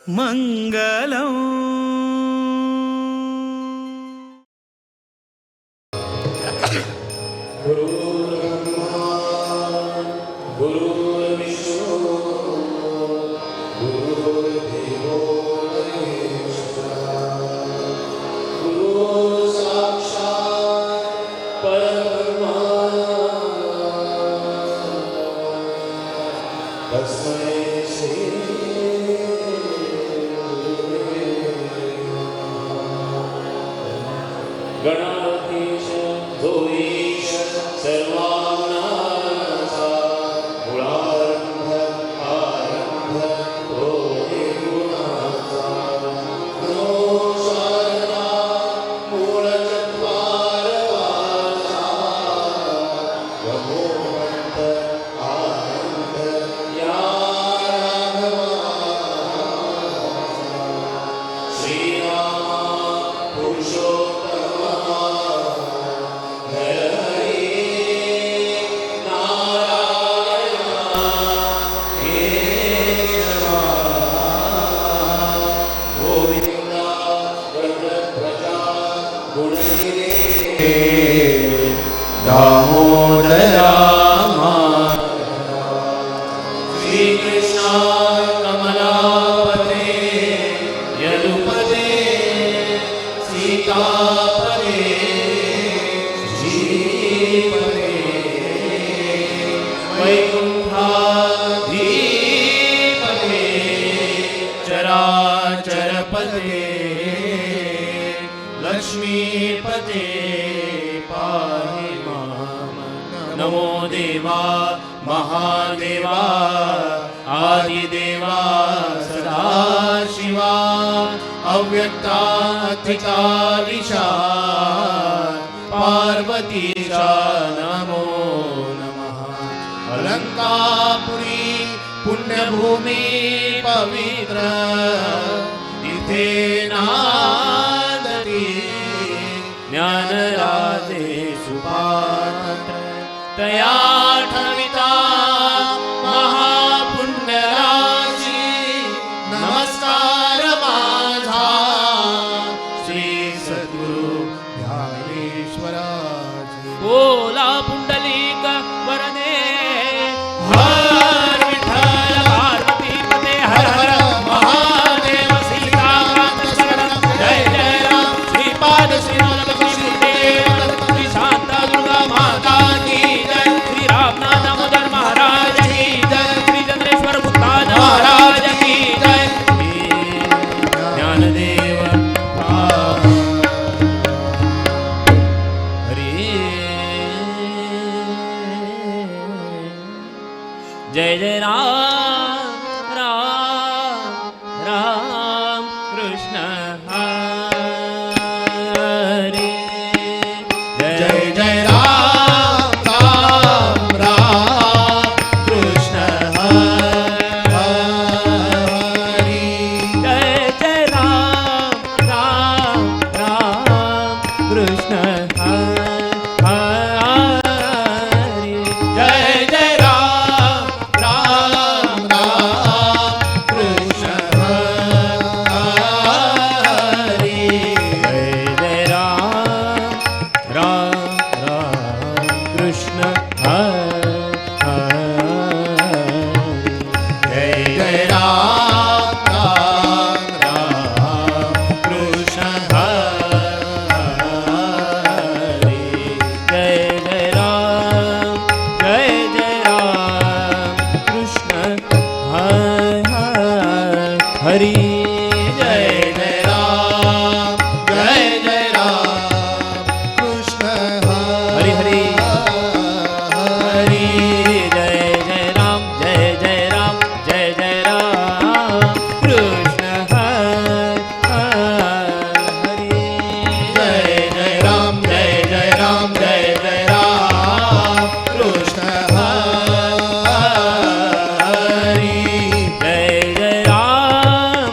मंगलम। गुरुर्ब्रह्मा गुरुर्विष्णु गुरुर्देवो महेश्वरः गुरुः साक्षात् परब्रह्म तस्मै श्री गणाधीश धोईश सर्वांगणाचा मूळारंभ आरंभ होते गुणाचा नमो शारदा मूळचत्वार वाचा ब्रह्मोपंत आनंद या राघवाचा श्रीरामा पुरुषोत्तम दामोदरा श्री कृष्ण कमलापते यदुपते सीतापते श्रीपते वैकुंठाधीपते चराचरपते लक्ष्मीपते पाहि माम। नमो देवा महादेवा आदिदेवा सदाशिवा अव्यक्ताधिकारिषा पार्वतीशा नमो नमः। अलंकापुरी पुण्यभूमी पवित्र इथे नांदती ज्ञानराजे सुपात्र तया ठविता महापुण्यराशी नमस्कार माझा श्री सद्गुरु ज्ञानेश्वराजी। बोला पुंडलिक वरदे हर विठ्ठल पार्वती पते हर हर महादेव सीताकांत शरणं जय जय राम श्रीपाद श्रीमद लक्ष्मीदेव श्री शांता दुर्गा माता की जय श्री रामनाथ दामोदर महाराज की जय श्री चंद्रेश्वर भूतान महाराज की जय ज्ञानदेव हरे जय जय राम राम राम कृष्ण हरे जय जय राम राम राम कृष्ण हरि। जय जय राम राम राम कृष्ण हरे जय जय राम राम राम कृष्ण हरि। जय जय राम राम राम कृष्ण हरे जय जय राम राम राम कृष्ण हरि। जय जय राम कृष्ण हरि जय जय राम कृष्ण हरि हरि हरि। जय जय राम कृष्ण हरि। जय जय राम कृष्ण हरि। जय जय राम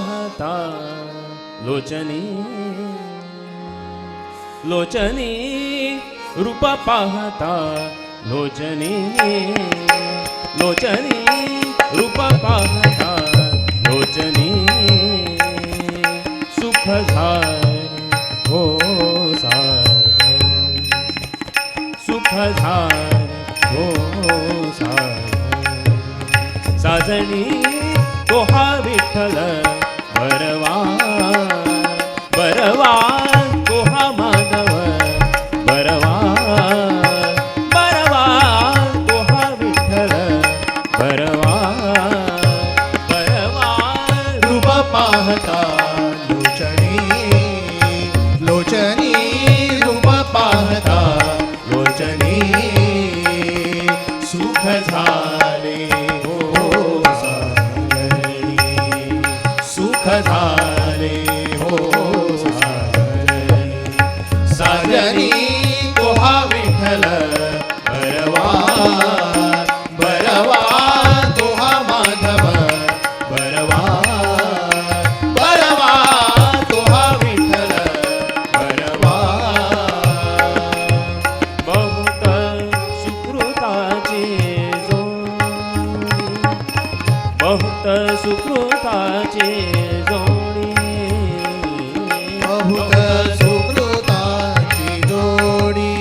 पाहता लोचनी लोचनी रूप पाहता लोचनी लोचनी रूप पाहता लोचनी सुख झाले हो सागर सुख झाले हो सागर साजणी तो हा विठ्ठल बरवा बरवा तो हा माधव बरवा बरवा तो हा विठ्ठल बरवा बरवा रूप पाहता लोचनी लोचनी रूप पाहता लोचनी सुख झाले हो सागरी सुख झाले हो सागरी सागरी तो हा विठ्ठल बरवा बरवा तो हा माधव बरवा बरवा तो हा विठ्ठल बरवा बहुत सुकृताची जोडी बहुत सुकृताची जोडी बहुत सुकृताची जोडी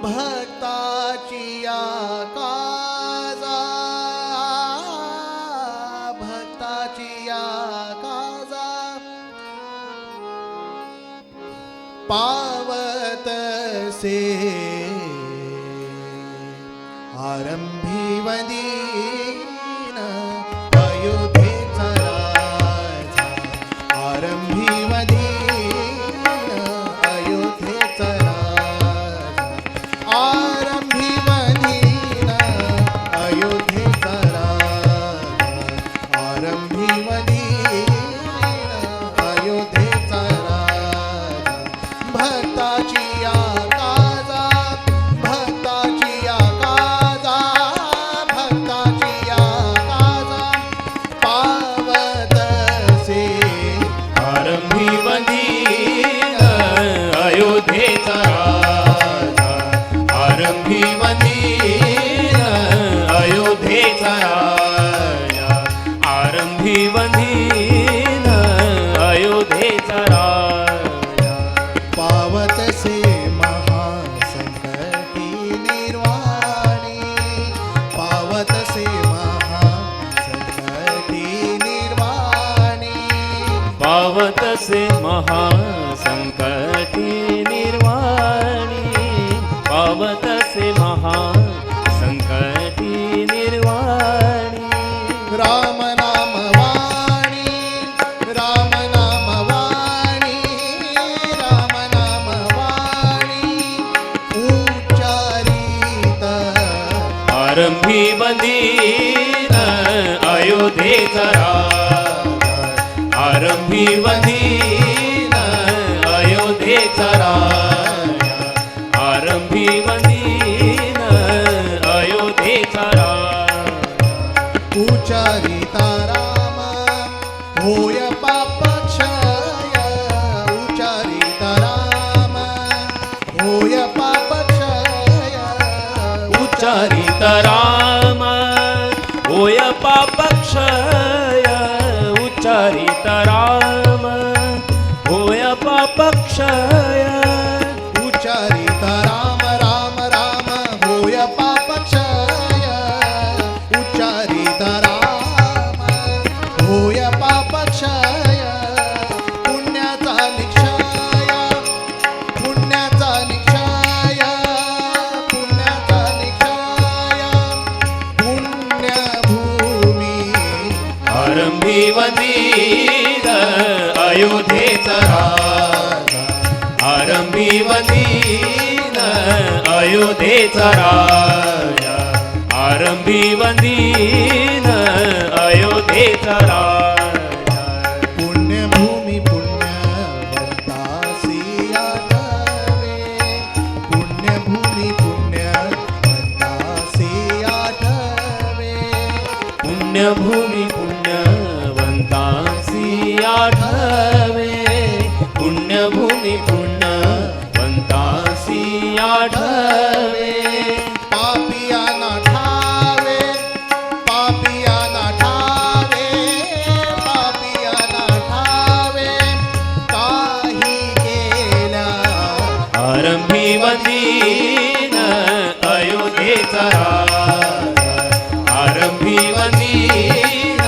भक्ताची या काजा, भक्ताची या काजा पावत से आरंभी वदीन अयोध्येचा राजा, आरंभी वदीन अयोध्येचा राजा, आरंभी वदीन अयोध्येचा राजा, आरंभी वदीन अयोध्येचा राजा, भक्ताची या काजा, भक्ताची या काजा, भक्ताची या काजा पावत से आरंभी वंदीन अयोध्येचा राजा, आरंभी वंदीन अयोध्येचा राजा, आरंभी वंदीन अयोध्येचा राजा, पावत से महासंकटी निर्वाणी, पावत से महासंकटी निर्वाणी, पावत से महासंकटी निर्वाणी, पावत से महासंकटी निर्वाणी, राम नाम वाणी, राम नाम वाणी, राम नाम वाणी उच्चारित आरंभी वंदीन अयोध्येचा राजा, आरंभी वंदीन अयोध्येचा राजा, आरंभी वंदीन अयोध्येचा राजा, उच्चारिता राम होय पापक्षय, उच्चारिता राम होय पापक्षय, उच्चारित राम होय पापक्षय, उच्चारित राम होय पापक्षय, उच्चारिता राम राम राम होय पापक्षय, उच्चारिता राम होय पापक्षय, पुण्याचा निक्षय, पुण्याचा निक्षय, पुण्याचा निक्षय, पुण्यभूमी आरंभी वंदीन अयोध्येचा राजा, आरंभी वंदीन अयोध्येचा राजा, आरंभी वंदीन अयोध्येचा राजा, पुण्यभूमी पुण्यवंतासी आठवे, पुण्यभूमी पुण्यवंतासी आठवे, पुण्यभूमी पुण्यवंतासी आठवे, पुण्यभूमी पुण्यवंतासी आठवे, पापियाना ठावे, पापियाना ठावे, पापियाना ठावे काही केल्या आरंभी वंदीन अयोध्येचा राजा, आरंभी वंदीन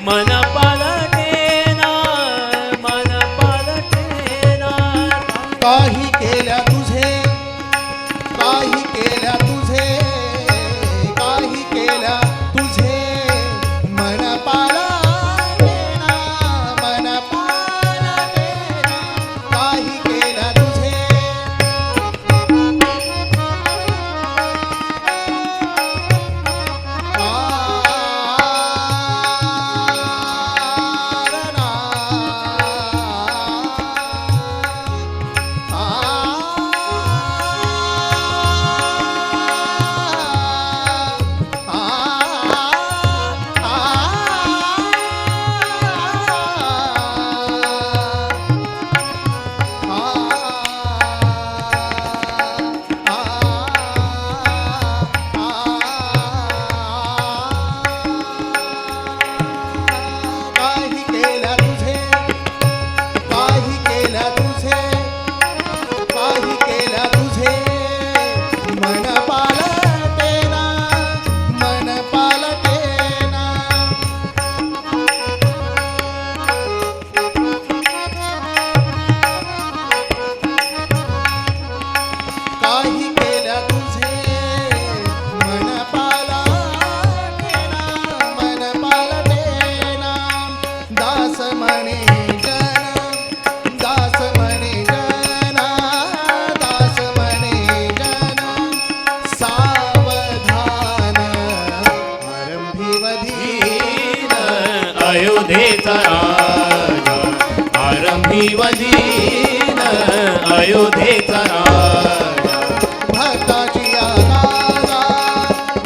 मन पालटेना मन पालटेना काही केल्या तुझे काही केल्या तुझे काही केल्या तुझे मन पालटेना मन पालटेना काही केल्या तुझे काही केल्या तुझे काही केल्या तुझे काही केल्या तुझे मन पालटेना मन पालटेना काही केल्या तुझे मन पालटेना मन पालटेना दास म्हणे जन दास म्हणे जन दास म्हणे जन सावधान आरंभीवधीन अयोध्येचा राजा आरंभी वदीन अयोध्येचा राजा भक्ताची आगाजा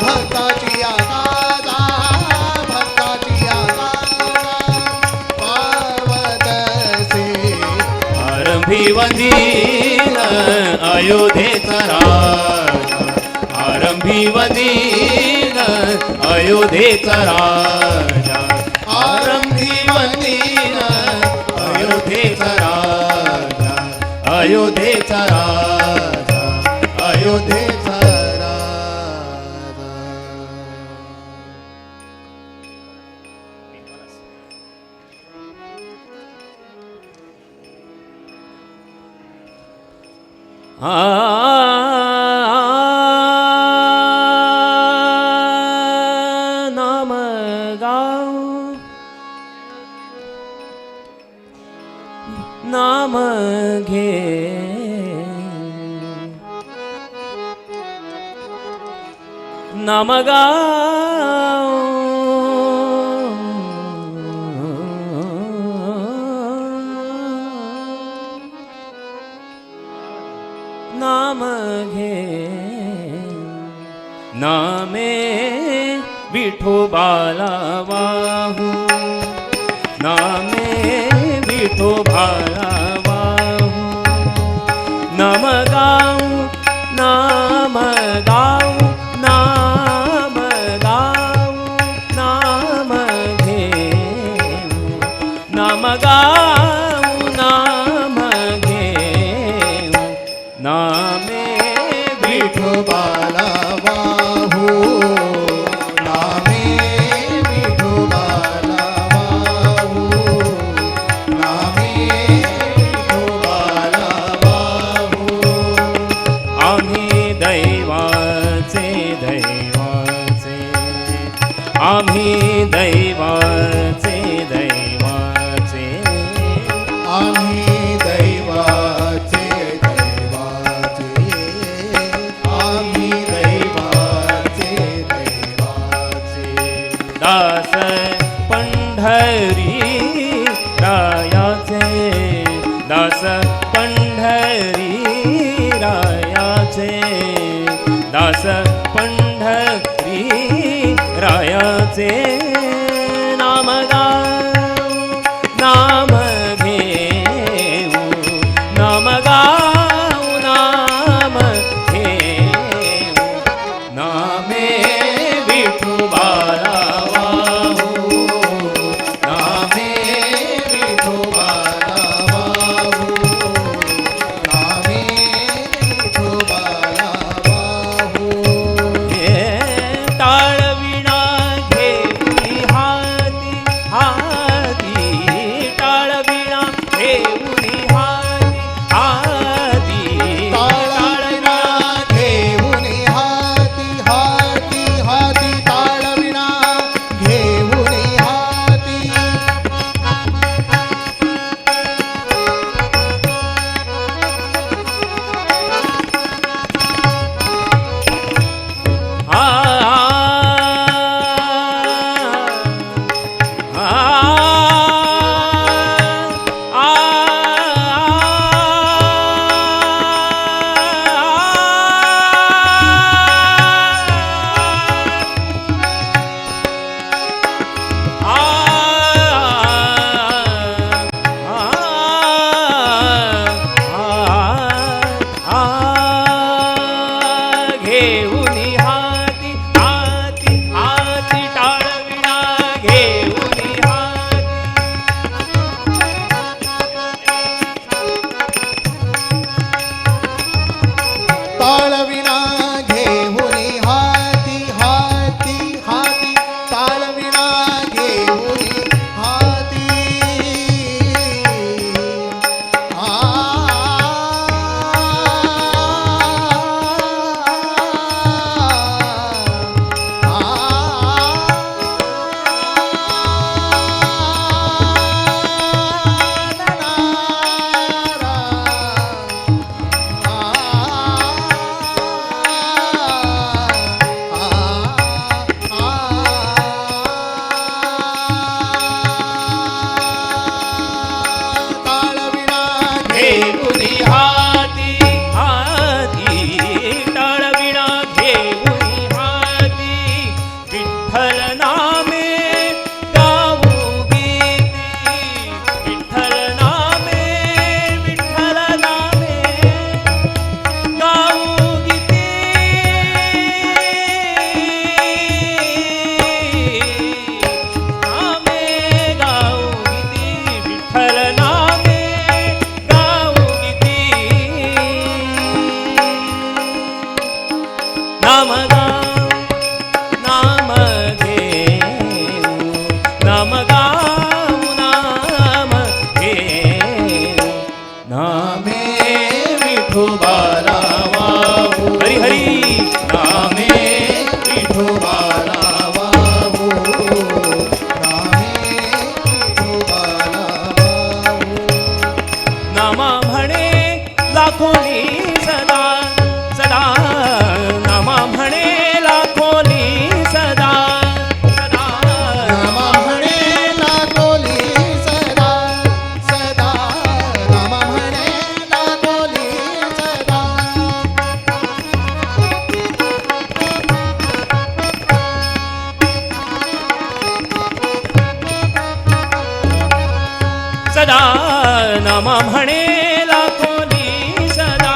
भक्ताची आगाजा भक्ताची आगाजा पावतसे आरंभी वदीन अयोध्येचा राजा आरंभी वदीन अयोध्येचा राजा आरंभी वदीन अयोध्येचा राजा अयोध्येचा राजा अयोध्येचा राजा नाम गाऊ नाम घे नाम गाऊ नाम घे नामे विठोबाला वाहू नामे विठोबाला वाहू नाम गाऊ नाम गाऊ नाम गाऊ नाम घेऊ नाम गाऊ नाम घेऊ नामे विठोबाला वाहू नामे विठोबाला वाहू नामे विठोबाला वाहू आम्ही दैवाचे दैवाचे आम्ही दैवाचे दैवाचे आम्ही दैवाचे दैवाचे आम्ही दैवाचे दैवाचे दास पंढरी रायाचे दास पंढरी रायाचे दास पंढरी रायाचे नाम गाऊ नाम घेऊ नाम गाऊ नाम घेऊ नामे विठोबाला वाहू नाम सदा नाम म्हणे लाखोनी सदा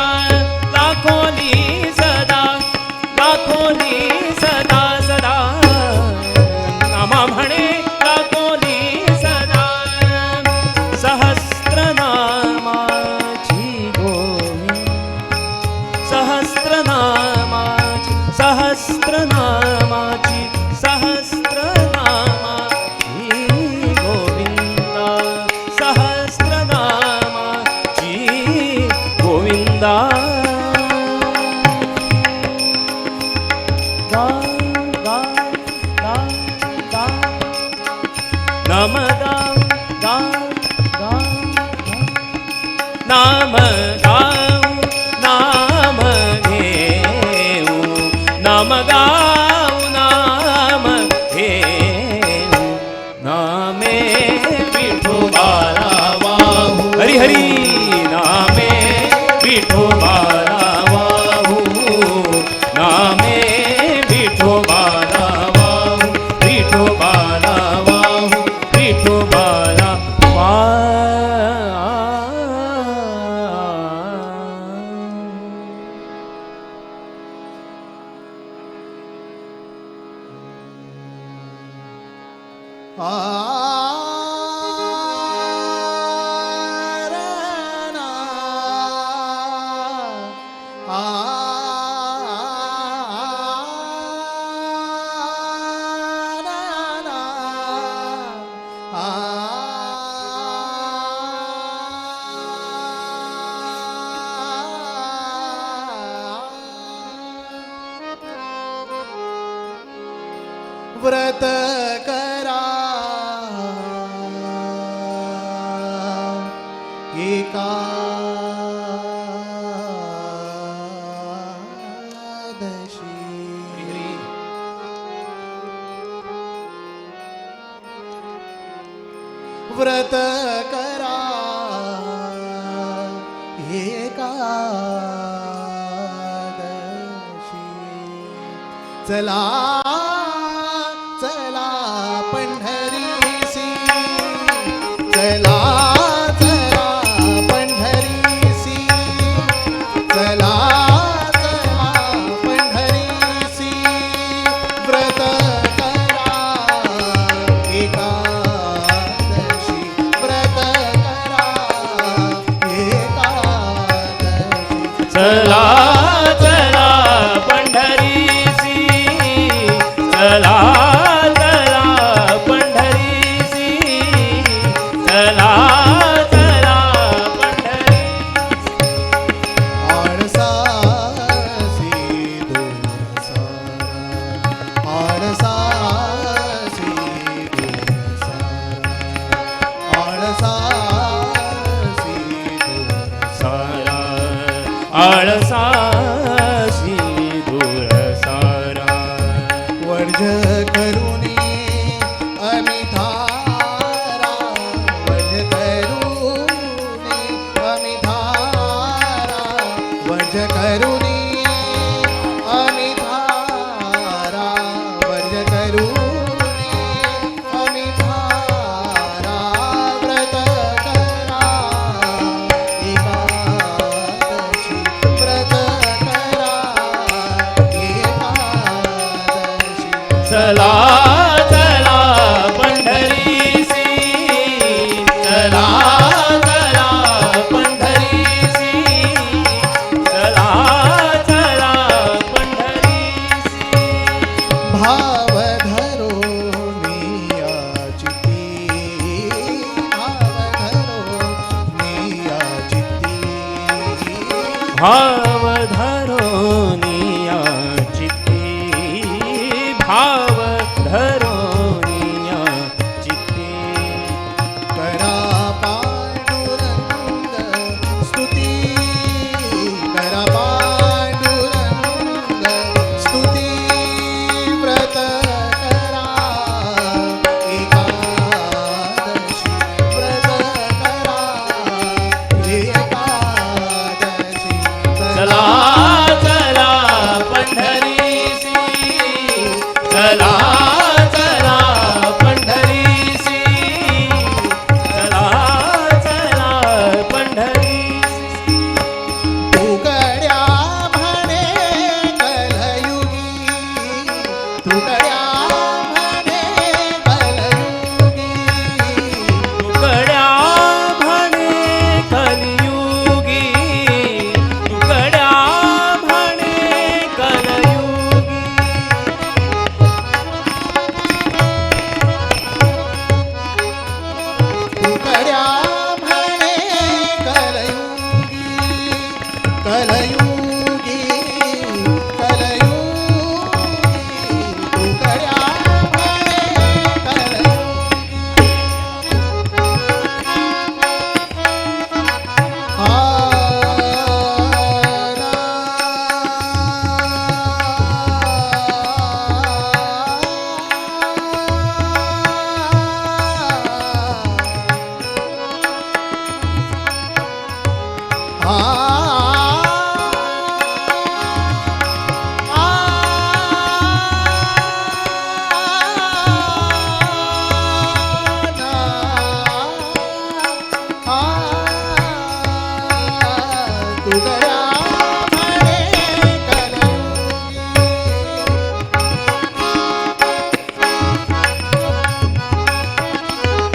लाखोनी सदा लाखोनी सदा सदा नाम म्हणे लाखोनी सदा सहस्रनामाची गोविंद सहस्रनामाची सहस्रनामाची सहस्रनामाची गोविंदा सहस्रनामाची गोविंदा गा गा गा गा नम गा गा गा नाम गाऊ नाम घेऊ नाम गाऊ नाम घेऊ नामे विठोबाला वाहू हरी हरी नामे विठोबाला वाहू नामे विठोबाला वाहू विठोबाला वाहू विठोबाला व्रत करा एकादशी व्रत करा एकादशी चला चला पंढरीसी चला चला पंढरीसी चला चला पंढरीसी व्रत करा एकादशी व्रत करा एकादशी चला चला पंढरीसी चला चला पंढरीसी चला चला पंढरीसी आळसासी दुरसारा आळसासी दुरसारा आळसासी सारा आळसासी दूर सारा वर्ज करुणी अमिधारा वर्ज करुणी अमिधारा वर्ज करुणी अमिधारा वर्ज करुणी अमिधारा व्रत करा एकादशी व्रत करा एकादशी चला चला पंढरीसी चला चला पंढरीसी चला चला पंढरीसी भाव धरो निया चित्ती भाव धरो निया चित्ती भाव धरोनिया चित्ती भाव धरोनिया चित्ती करा पांडुरंग स्तुती करा पांडुरंग स्तुती व्रत करा एकादशी व्रत करा एकादशी चला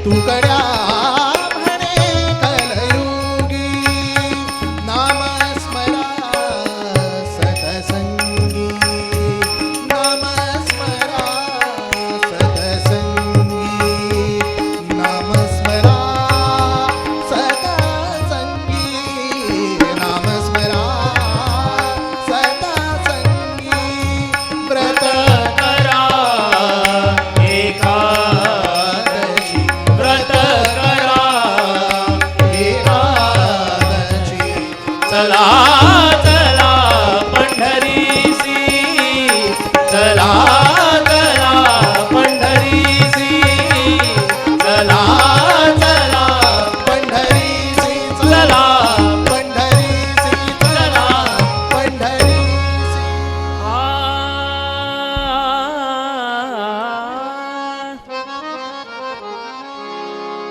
तुकड्या म्हणे कलयुगी नामस्मरा सतसंगी नामस्मरा सतसंगी नामस्मरा सतसंगी नामस्मरा सतसंगी व्रत करा एकादशी व्रत करा एकादशी चला चला पंढरीसी चला चला पंढरीसी चला चला पंढरीसी चला पंढरीसी चला पंढरीसी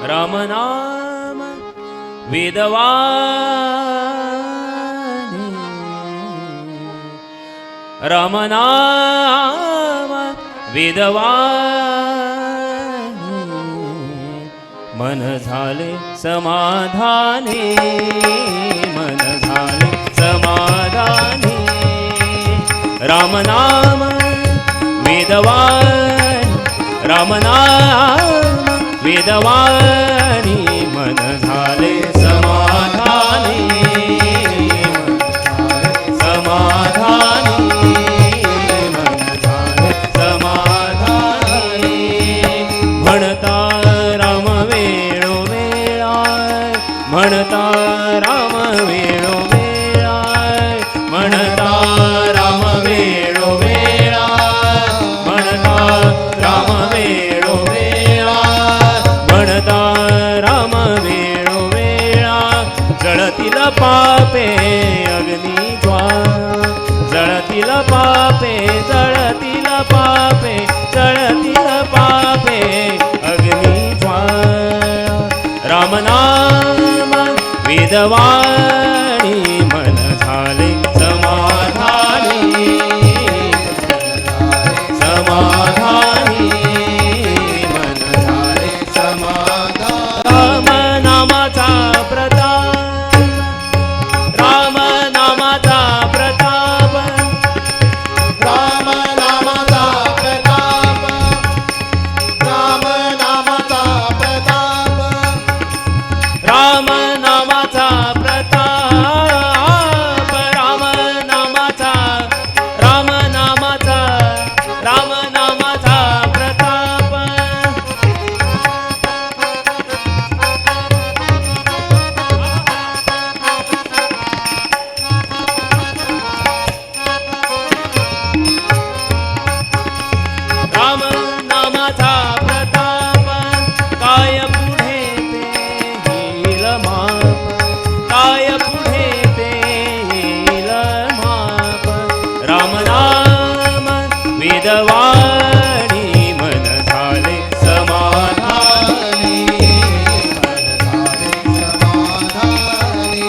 राम नाम वेदवाणी राम नाम वेदवाणी मन झाले समाधानी मन झाले समाधानी राम नाम वेदवाणी राम नाम वेदवाणी मन झाले समाधानी समाधानी मन झाले समाधानी म्हणता राम वेळोवेळा म्हणता राम वेळोवेळा म्हणता राम वेळोवेळा म्हणता राम वेळोवेळा म्हणता राम वेळोवेळा जळतील पापे अग्नी ज्वाळ जळतील पापे जळतील पापे जळतील पापे अग्नी ज्वाळ राम नाम वेदवाणी मन झाले समाधानी समाधानी मन झाले समाधान राम नामाचा प्रताप राम नामाचा प्रताप राम नामाचा प्रताप राम नामाचा प्रताप राम नामाचा प्रताप राम नामाचा राम नामाचा राम नामाचा प्रताप राम नामाचा प्रताप काय पुढे ते येईल माप काय पुढे ते येईल माप राम नाम वेदवाणी मन झाले समाधानी समाधानी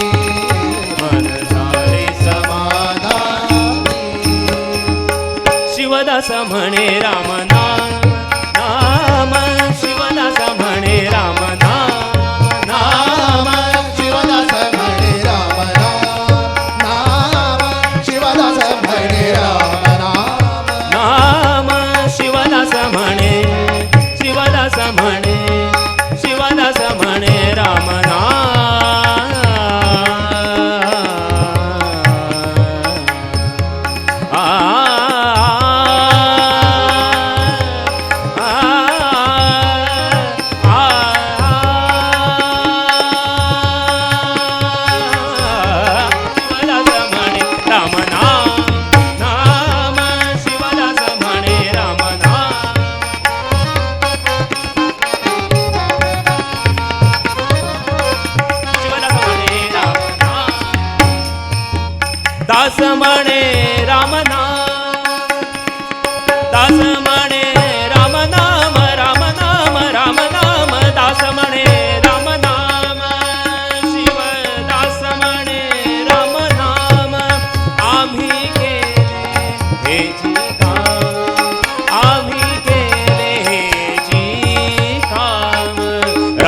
मन झाले समाधानी शिवदास म्हणे राम नाम नाम शिवदास म्हणे राम नाम नाम शिवदास म्हणे राम नाम शिवदास म्हणे राम नाम नाम शिवदास म्हणे शिवदास म्हणे शिवदास म्हणे राम दास म्हणे राम नाम दास म्हणे राम नाम राम नाम राम नाम दास म्हणे राम नाम शिव दास म्हणे राम नाम आम्ही केले हेची काम आम्ही केले हेची काम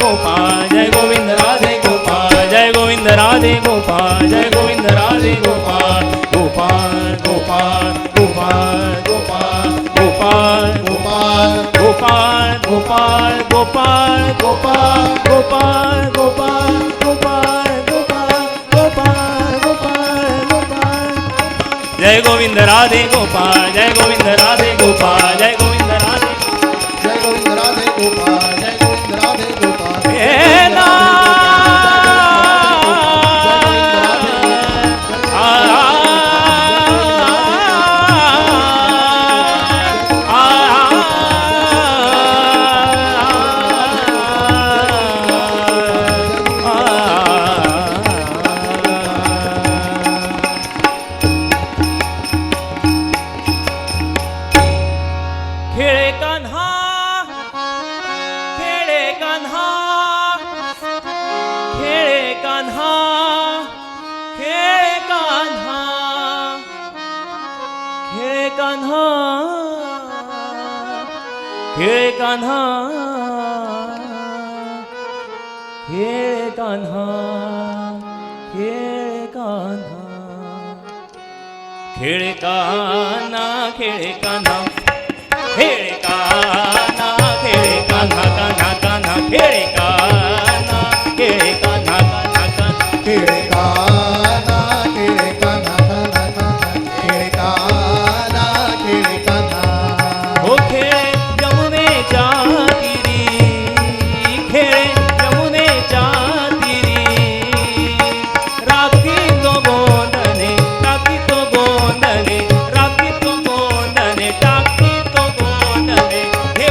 गोपाल जय गोविंद राधे गोपाल जय गोविंद राधे गोपाल जय गोविंद राधे गोपाल गोपाल गोपाल गोपाल गोपाल गोपाल गोपाल गोपाल गोपाल गोपाल गोपाल गोपाल गोपाल गोपाल गोपाल गोपाल गोपाल गोपाल जय गोविंद राधे गोपाल जय गोविंद राधे गोपाल जय गोविंद राधे जय गोविंद राधे गोपाल जय गोविंद राधे गोपाल हे ना खेळे कान्हा खेळे कान्हा खेळे कान्हा खेळे कान्हा खेळे कान्हा खेळे कान्हा खेळे कान्हा खेळे कान्हा खेळे कान्हा खेळे कान्हा खेळे कान्हा खेळे कान्हा कान्हा कान्हा खेळे कान्हा खेळे कान्हा कान्हा कान्हा खेळे कान्हा खेळे कान्हा कान्हा कान्हा खेळे कान्हा खेळे कान्हा हो खेळे यमुनेच्या तीरी खेळे यमुनेच्या तीरी राखी तो गोंधने टाकी तो गोंधने राखी तो गोंधने टाकी तो गोंधने हे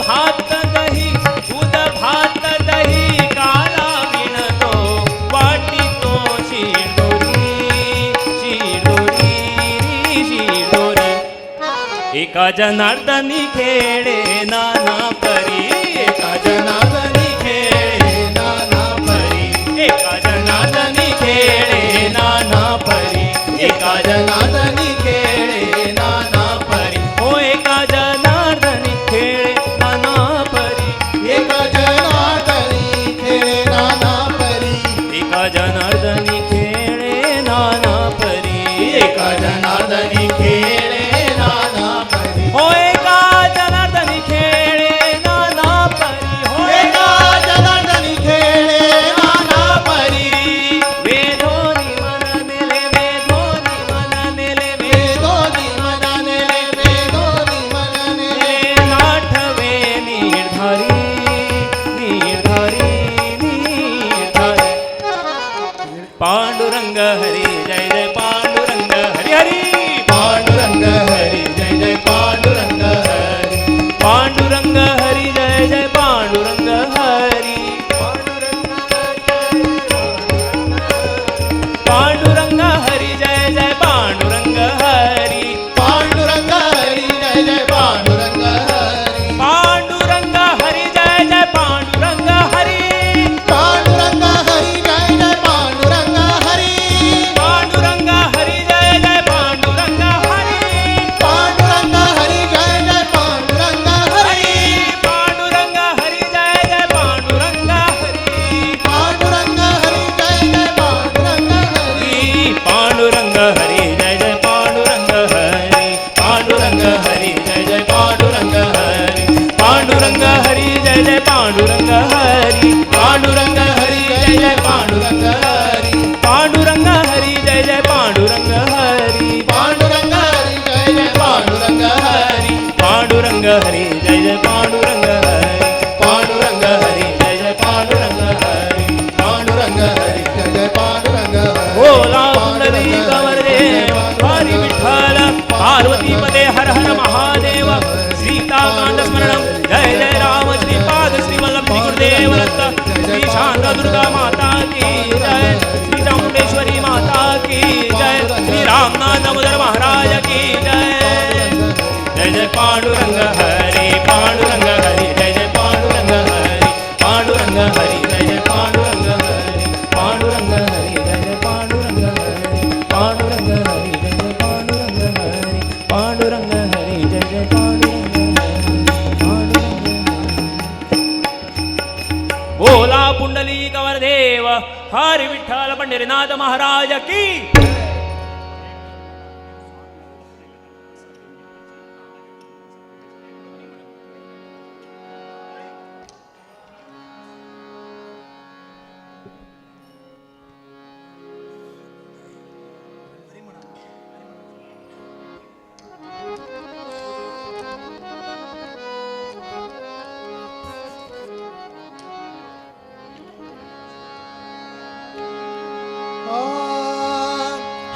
भात दही दूध भात दही काला विणतो वाटितो शिरडोरी शिरडोरी शिरडोरी एका जनार्दनी खेळे नाना परी एका जनार्दनी खेळे नाना परी एका जनार्दनी खेळे नाना परी एका जनार्दनी खेळे नाना परी हो एका जनार्दनी खेळे नाना परी एका जनार्दनी खेळे नाना परी एका जनार्दनी खेळे नाना परी एका जनार्दनी खेळे नाना परी हो एका जनार्दनी खेळे नाना परी हो एका जनार्दनी खेळे नाना परी वेदोनी मन नेले वेदोनी मन नेले वेदोनी मन नेले वेदोनी मन नेले नाठवे निर्धारी निर्धारी निर्धारी पांडुरंग हरी जय जय पांडुरंग हरी हरी पांडुरंग हरी जय जय पांडुरंग हरी पांडुरंग हरी जय जय पांडुरंग हरी पांडुरंग हरी जय जय पांडुरंग हरी पांडुरंग हरी जय जय पांडुरंग हरी पांडुरंग हरी जय जय पांडुरंग हरी पांडुरंग हरी जय जय पांडुरंग हरी पांडुरंग हरी जय जय पांडुरंग हरी पांडुरंग हरी जय जय पांडुरंग हरी पांडुरंग हरी जय जय पांडुरंग हरी पांडुरंग हरी जय जय पांडुरंग हरी पांडुरंग हरी जय जय पांडुरंग हरी पांडुरंग हरी जय जय पांडुरंग हरी पांडुरंग हरी जय जय पांडुरंग हरी पांडुरंग हरी जय जय पांडुरंग हरी पांडुरंग हरी जय जय पांडुरंग हरी पांडुरंग हरी जय जय पांडुरंग हरी पांडुरंग हरी जय जय पांडुरंग हरी पांडुरंग हरी जय जय पांडुरंग हरी पांडुरंग हरी जय जय पांडुरंग हरी बोला पुंडलिक वरदेव हरी विठ्ठल पार्वती पदे हर हर महादेव सीताकांड स्मरणम जय जय राम श्रीपाद श्री वल्लभ श्री गुरुदेव दत्त श्री शांत दुर्गा माता की जय श्री चामुंडेश्वरी माता की जय श्री रामनाथ दामोदर महाराज की जय जय जय पांडुरंग हरी पांडुरंग हरी जय जय पांडुरंग हरी पांडुरंग हरी जय जय पांडुरंग हरी पांडुरंग हरी जय जय पांडुरंग हरी पांडुरंग हरी जय जय पांडुरंग हरी पांडुरंग हरी जय जय पांडुरंग हरी बोला पुंडलिक वरदेव हरी विठ्ठल पंढरीनाथ महाराज की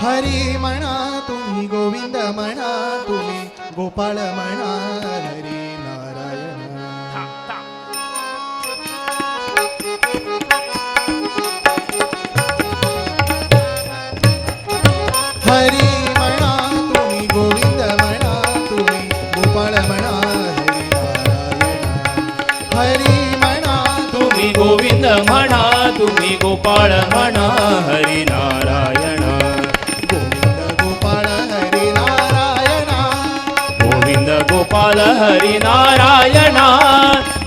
हरी म्हणा तुम्ही गोविंद म्हणा तुम्ही गोपाळ म्हणा हरी नारायण हरी म्हणा तुम्ही गोविंद म्हणा तुम्ही गोपाळ म्हणा हरी नारायण हरी म्हणा तुम्ही गोविंद म्हणा तुम्ही गोपाळ म्हणा हरी नारायण गोविंद गोपाळ हरी नारायण गोविंद गोपाल हरी नारायण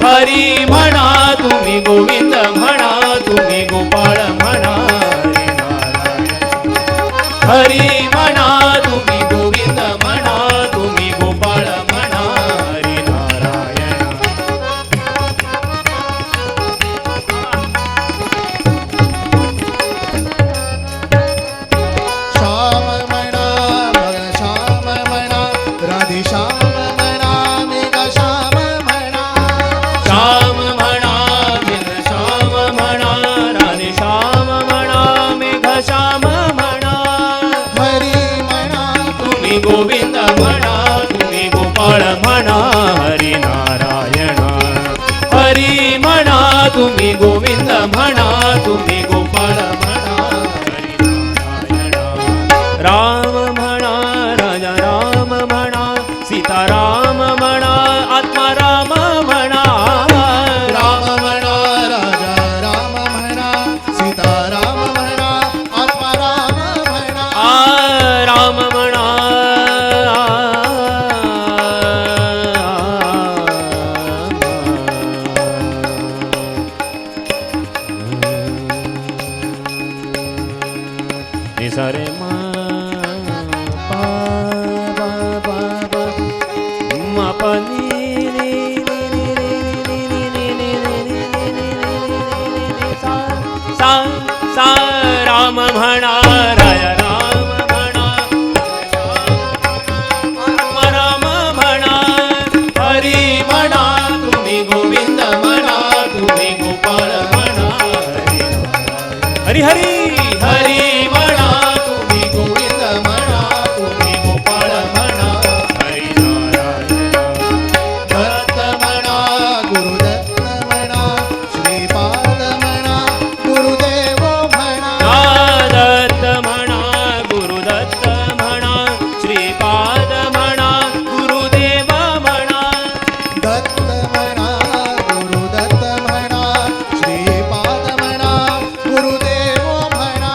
हरी म्हणा तुम्ही गोविंद म्हणा तुम्ही गोपाळ म्हणा हरी नारायण हरी म्हणा तुम्ही गोविंद म्हणा तुम्ही गोपाळ म्हणा हरी नारायण श्याम म्हणा भग श्याम म्हणा राधे श्याम म्हणा मेघ श्याम म्हणा श्याम म्हणा मेघ श्याम म्हणा राधे श्याम म्हणा मेघ श्याम म्हणा तुम्ही गोविंद म्हणा तुम्ही गोपाळ म्हणा राम म्हणा राजा राम म्हणा सीताराम म्हणा आत्मा राम म्हणा राम म्हणा राजा राम म्हणा सीताराम म्हणा आत्मा राम म्हणा राम म्हणा निसारे मा पा पा पा पा मा पा नी नी नी नी नी नी नी नी नी सा सा सा राम म्हणा राया राम म्हणा राम म्हणा हरी म्हणा तुम्ही गोविंद म्हणा तुम्ही गोपाळ म्हणा हरी हरी हरी म्हणा तुम्ही गोविंद म्हणा तुम्ही गोपाळ म्हणा हरी दत्त म्हणा गुरुदत्त म्हणा श्रीपाद म्हणा गुरुदेव म्हणा दत्त म्हणा गुरुदत्त म्हणा श्रीपाद म्हणा गुरुदेव म्हणा दत्त म्हणा गुरुदत्त म्हणा श्रीपाद म्हणा गुरुदेव म्हणा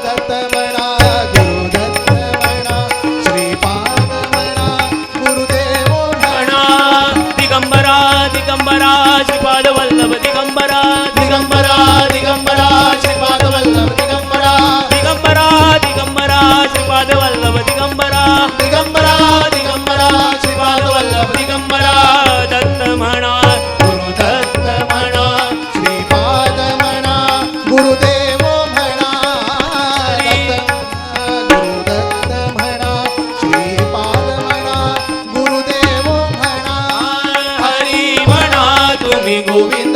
दत्त म्हणा गुरुदत्त म्हणा श्रीपाद म्हणा गुरुदेव म्हणा दिगंबरा दिगंबरा श्रीपाद वल्लभ दिगंबरा दिगंबरा दिगंबरा श्रीपाद वल्लभ दिगंबरा दिगंबरा दिगंबरा श्रीपाद वल्लभ दिगंबरा दिगंबरा दिगंबरा श्रीपाद वल्लभ दिगंबरा दत्त म्हणा गुरुदत्त म्हणा श्रीपाद म्हणा गुरुदेव म्हणा गुरुदत्त म्हणा श्रीपाद म्हणा गुरुदेव म्हणा हरी म्हणा तुम्ही गोविंद